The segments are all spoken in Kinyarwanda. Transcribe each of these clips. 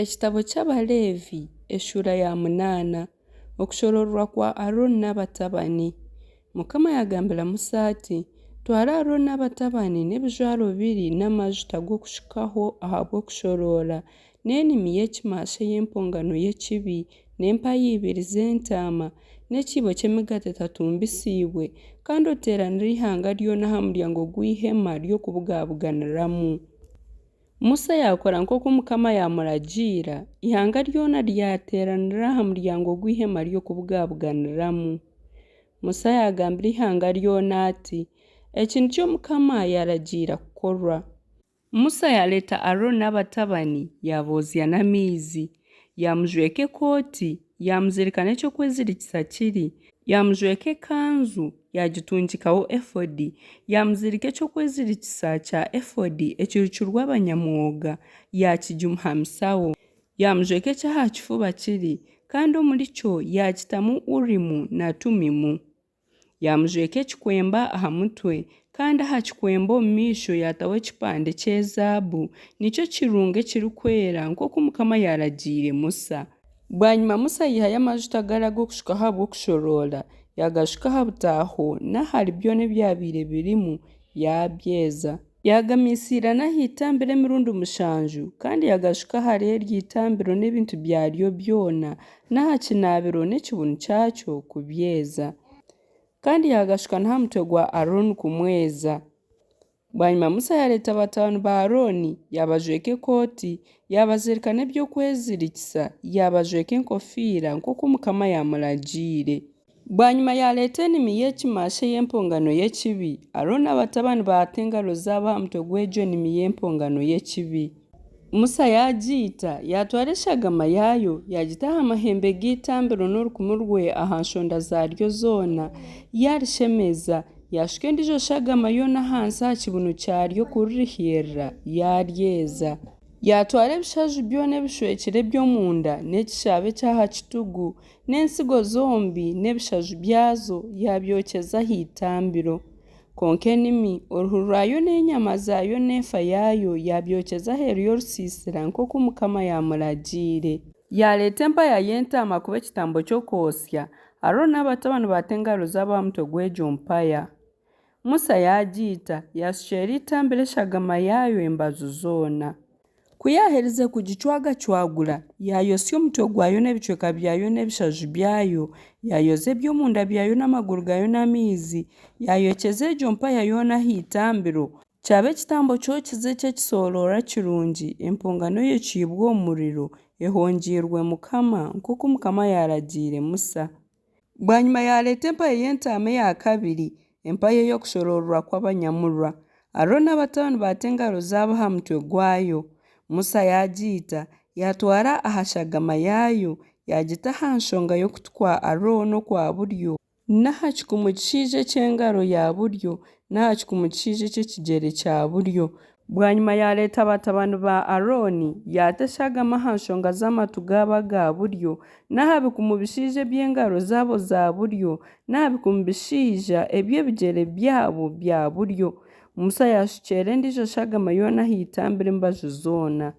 Ekitabo ky'Abaleevi eshura ya 8 okushororwa kwa Aroni n'abatabani. Mukama yagambira Musa ati twara Aroni n'abatabani n'ebijwaro 2 n'amajuta g'okushukaho ahabw'okushorora n'enimi y'ekimashe y'empongano y'ekibi n'empayi 2 z'entaama n'ekiibo ky'emigaati 3 mbisiibwe kandi oteeranire ihanga ryona aha muryango gw'ihema ry'okubugabuganiramu. Musa yakora nk'oku Mukama yamuragiira, ihanga ryona ryateeranira aha muryango gw'ihema ry'okubugabuganiramu. Musa yagambira ihanga ryona ati eki nikyo Mukama yaragiira kukorwa. Musa yaleeta Aroni n'abatabani yaboozya n'amaizi, yamujweka ekooti, yamuzirikana ekyokwezirikisa kiri, yamujweka ekanzu, yagitungikaho efodi, yamuzirika ekyokwezirikisa kya efodi ekirukirwa abanyamwoga, yakigimhamisaho, yamujweka ekyaha kifuba kiri kandi omuri kyo yakitamu Urimu na Tumimu. Yamujweka ekikwemba aha mutwe kandi aha kikwemba omu maisho yataho ekipande ky'ezaabu nikyo kirungo ekirikwera nk'oku Mukama yaragiire Musa. Bwanyuma Musa yihayo amajuta garaga okushuka ahabw'okushorora, yagashuka aha butaaho n'ahari byona ebyabaire birimu yabyeza. Yagamisiira n'ah'itambiro emirundi 7 kandi yagashuka ahari ery'itambiro n'ebintu byaryo byona n'aha kinaabiro n'ekibunu kyakyo kubyeza. Kandi yagashuka n'aha mutwe gwa Aroni kumweza. Bwanyuma Musa yaleeta batabani ba Aroni, yabajweka ekooti, yabazirika n'ebyokwezirikisa, yabajweka enkofiira nk'oku Mukama yamuragiire. Bwanyuma yaleeta enimi y'ekimashe y'empongano y'ekibi, Aroni n'abatabani baata engaro zaabo aha mutwe gw'egyo enimi y'empongano y'ekibi. Musa yagiita, yatwara eshagama yaayo, yagita aha mahembe g'itambiro n'orukumu rwe aha nshonda zaaryo zoona, yarishemeza, yashuka endijo shagama yona ahansi aha kibunu kyaryo kuririhyerera, yaryeza. Yatwara ebishaju byona ebishwekire by'omunda n'ekishaabo eky'aha kitugu n'ensigo zombi n'ebishaju byazo yabyokyeza ah'itambiro. Konka enimi, oruhu rwayo n'enyama zaayo n'efa yaayo yabyokyeza aheeru y'orusiisira nk'oku Mukama yamuragiire. Yaleeta empaya y'entaama kuba ekitambo ky'okwosya, Aroni n'abatabani baata engaro zaabo aha mutwe gw'egyo mpaya. Musa yagiita, yashukyera itambiro eshagama yaayo embaju zoona. Kuyaherize kugicwagacwagura, yayosya omutwe gwayo n'ebicweka byayo n'ebishaju byayo, yayoza eby'omunda byayo n'amaguru gayo n'amaizi, yayokyeza egyo mpaya yoona ah'itambiro, kyaba ekitambo kyokize ky'ekisooroora kirungi, empongano y'ekiibwa omu muriro, ehongiirwe Mukama nk'oku Mukama yaragiire Musa. Bwanyuma yaleeta empaya y'entaama eya kabiri, empaya ey'okushororwa kw'abanyamurwa. Aroni n'abatabani baata engaro zaabo aha mutwe gwayo. Musa yagiita, yatwara aha shagama yaayo, yagita aha nshonga y'okutu kwa Aroni okwa buryo, n'aha kikumu kishije ky'engaro ya buryo, n'aha kikumu kishije ky'ekigyere kya buryo. Bwanyuma yaleeta batabani ba Aroni, yaata eshagama aha nshonga z'amatu gaabo aga buryo, n'aha bikumu bishije by'engaro zaabo za buryo, n'aha bikumu bishija eby'ebigyere byabo bya buryo. Musa yashukyera endijo shagama yoona ah'itambiro embaju zoona.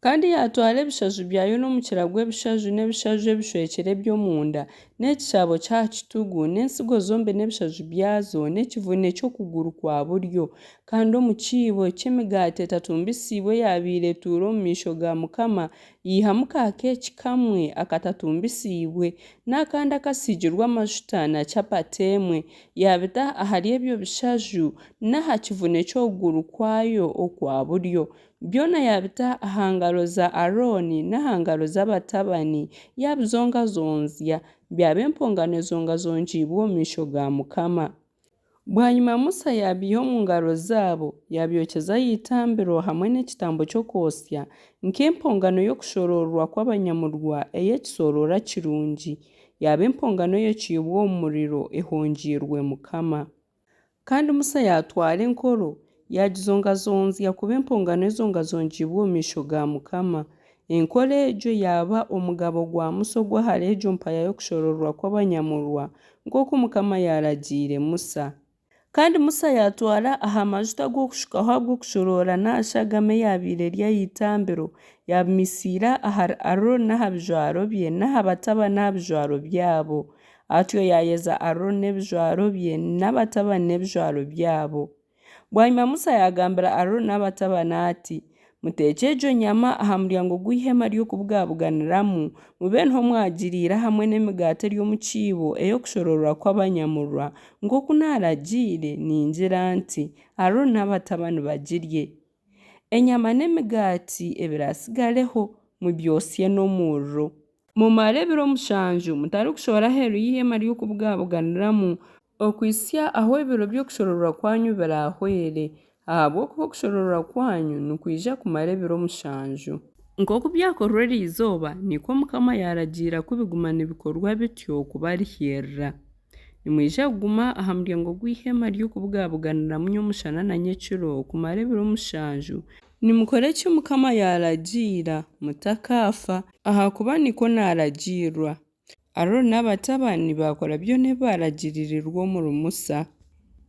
Kandi yatwara ebishaju byayo n'omukira gw'ebishaju n'ebishaju ebishwekire by'omunda n'ekishaabo ky'aha kitugu n'ensigo zombi n'ebishaju byazo n'ekivune ky'okuguru kwa buryo. Kandi omu kiibo ky'emigaati 3 mbisiibwe yabaire etuura omu maisho ga Mukama, yihamu ka keeki kamwe akatatu mbisiibwe n'akandi akasiigirwe amajuta na capati emwe, yabita ahari ebyo bishaju n'aha kivune ky'okuguru kwayo okwa buryo. Byona yabita aha ngaro za Aroni n'aha ngaro z'abatabani, yabizongazonzya, byaba empongano ezongazongiibwe omu maisho ga Mukama. Bwanyuma Musa yabiha omu ngaro zaabo, yabyokyeza ah'itambiro hamwe n'ekitambo ky'okwosya nk'empongano y'okushororwa kw'abanyamurwa ey'ekisooroora kirungi, yaba empongano y'ekiibwa omu muriro ehongiirwe Mukama. Kandi Musa yatwara enkoro, yagizongazonzya kuba empongano ezongazongiibwe omu maisho ga Mukama. Enkoro egyo yaba omugabo gwa Musa ogw'ahari egyo mpaya y'okushororwa kw'abanyamurwa nk'oku Mukama yaragiire Musa. kandi Musa yatwara aha majuta g'okushukaho ag'okushorora naashagame yabiire ry'aitambiro yabimisiira aha Aroni n'aha bijwaro bye n'aha batabani n'aha bijwaro byabo. Atyo yaayeza Aroni n'ebijwaro bye n'abatabani n'ebijwaro byabo. Bwanyuma Musa yagambira Aroni n'abatabani ati, muteekye egyo nyama aha muryango gw'ihema ry'okubwabuganiramu, mube niho mwagiriira hamwe n'emigaati eri omu kiibo ey'okushororwa kw'abanyamurwa nk'oku naaragiire ningira nti Aroni n'abatabani bagirye. Enyama n'emigaati ebirasigareho mubyosye n'omurro. Mumare ebiro 7 mutarikushora aheeru y'ihema ry'okubwabuganiramu okwisya aho ebiro by'okushororwa kwanyu birahwere, ahabw'okuba okushororwa kwanyu nikwija kumara ebiro 7. Nk'oku byakorwa erizooba niko Mukama yaragiira kubiguma nibikorwa bityo kubariherra. Nimwija kuguma aha muryango gw'ihema ry'okubwabuganiramu nyomushana na nyekiro okumara ebiro 7. Nimukora eki Mukama yaragiira mutakaafa ahakuba niko naaragiirwa. Aroni n'abatabani bakora byona ebi baaragiririrwe omuri Musa.